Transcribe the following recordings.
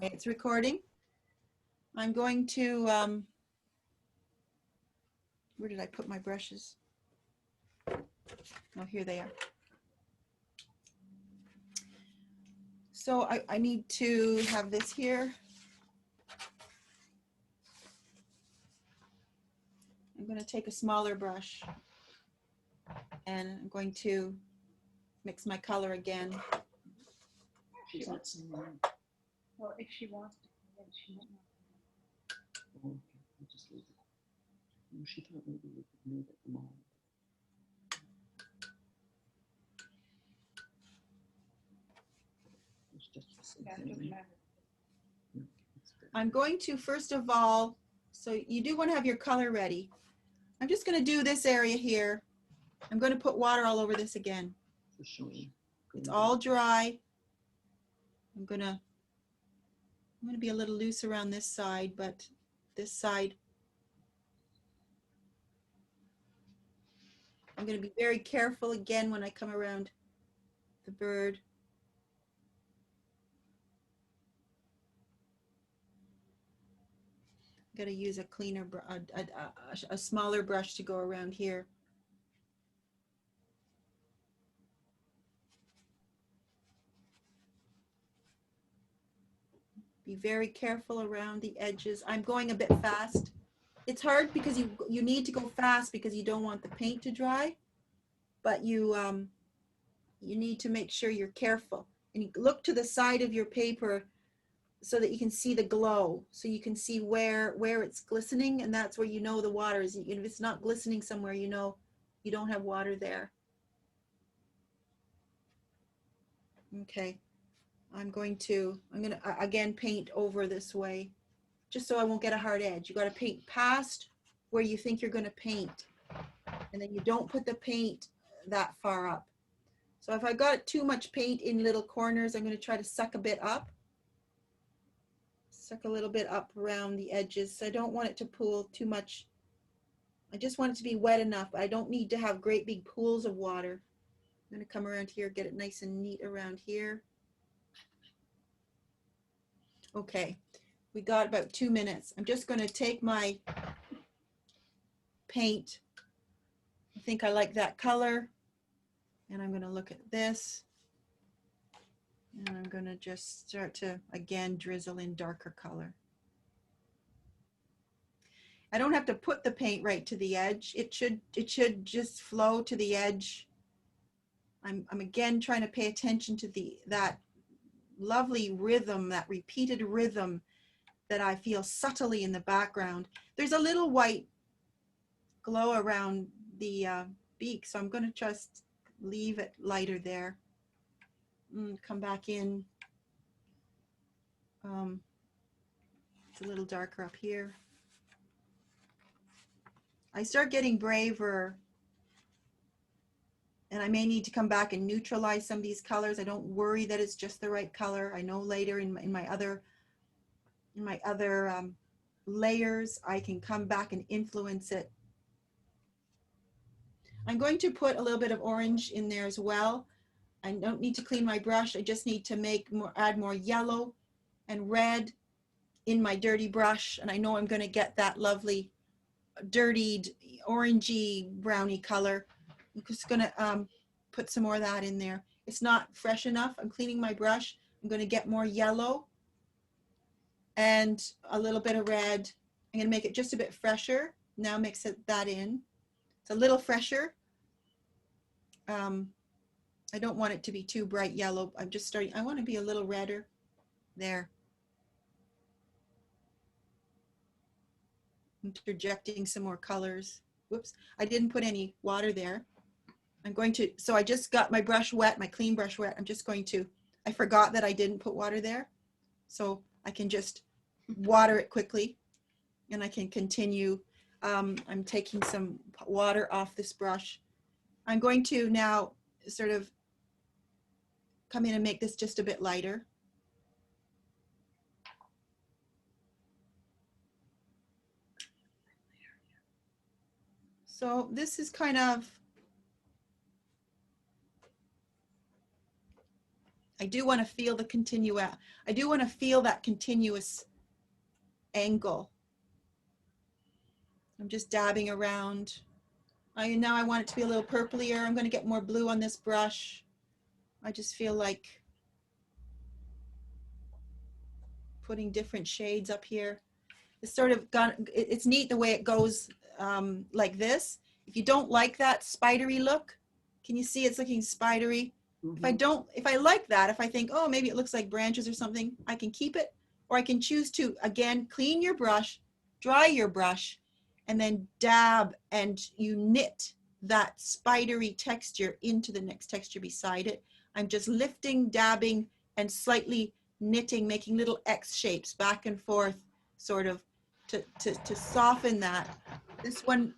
Okay, it's recording. I'm going to, where did I put my brushes? Oh, here they are. So I need to have this here. I'm going to take a smaller brush and I'm going to mix my color again. She's not saying that. Well, if she wants to, then she might not. Oh, okay. We'll just leave it. No, she thought maybe we could move it more. It's just the same That thing. doesn't matter. No, it's good. I'm going to, first of all, so you do want to have your color ready. I'm just going to do this area here. I'm going to put water all over this again. For sure. It's all dry. I'm going to be a little loose around this side, but this side, I'm going to be very careful again when I come around the bird. Got to use a cleaner, a smaller brush to go around here. Be very careful around the edges. I'm going a bit fast. It's hard because you need to go fast because you don't want the paint to dry, but you need to make sure you're careful. And you look to the side of your paper so that you can see the glow, so you can see where it's glistening, and that's where you know the water is. If it's not glistening somewhere, you know you don't have water there. Okay, I'm gonna again paint over this way, just so I won't get a hard edge. You got to paint past where you think you're going to paint, and then you don't put the paint that far up. So if I got too much paint in little corners, I'm going to try to suck a bit up. Suck a little bit up around the edges. So I don't want it to pool too much. I just want it to be wet enough. I don't need to have great big pools of water. I'm going to come around here, get it nice and neat around here. Okay, we got about 2 minutes. I'm just going to take my paint. I think I like that color. And I'm going to look at this. And I'm going to just start to, again, drizzle in darker color. I don't have to put the paint right to the edge. It should just flow to the edge. I'm again trying to pay attention to that lovely rhythm, that repeated rhythm that I feel subtly in the background. There's a little white glow around the beak, so I'm going to just leave it lighter there. Come back in. It's a little darker up here. I start getting braver, and I may need to come back and neutralize some of these colors. I don't worry that it's just the right color. I know later in my other layers, I can come back and influence it. I'm going to put a little bit of orange in there as well. I don't need to clean my brush. I just need to add more yellow and red in my dirty brush. And I know I'm going to get that lovely dirtied orangey browny color. I'm just going to put some more of that in there. It's not fresh enough. I'm cleaning my brush. I'm going to get more yellow and a little bit of red. I'm going to make it just a bit fresher. Now mix that in. It's a little fresher. I don't want it to be too bright yellow. I'm just starting. I want to be a little redder there. Interjecting some more colors. Whoops, I didn't put any water there. I'm going to, so I just got my brush wet, my clean brush wet. I'm just going to, I forgot that I didn't put water there. So I can just water it quickly and I can continue. I'm taking some water off this brush. I'm going to now sort of come in and make this just a bit lighter. So this is kind of I do want to feel the I do want to feel that continuous angle. I'm just dabbing around. Now I want it to be a little purplier. I'm going to get more blue on this brush. I just feel like putting different shades up here. It's sort of it's neat the way it goes like this. If you don't like that spidery look, can you see it's looking spidery? If I like that, if I think, oh, maybe it looks like branches or something, I can keep it, or I can choose to, again, clean your brush, dry your brush, and then dab, and you knit that spidery texture into the next texture beside it. I'm just lifting, dabbing, and slightly knitting, making little X shapes back and forth, sort of to soften that. This one,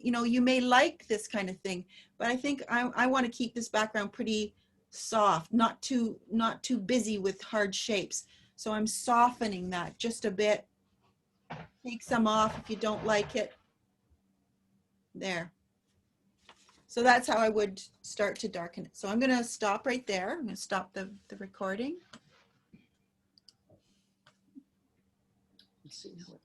you know, you may like this kind of thing, but I think I want to keep this background pretty soft, not too busy with hard shapes. So I'm softening that just a bit. Take some off if you don't like it. There. So that's how I would start to darken it. So I'm going to stop right there. I'm going to stop the recording. Let's see how it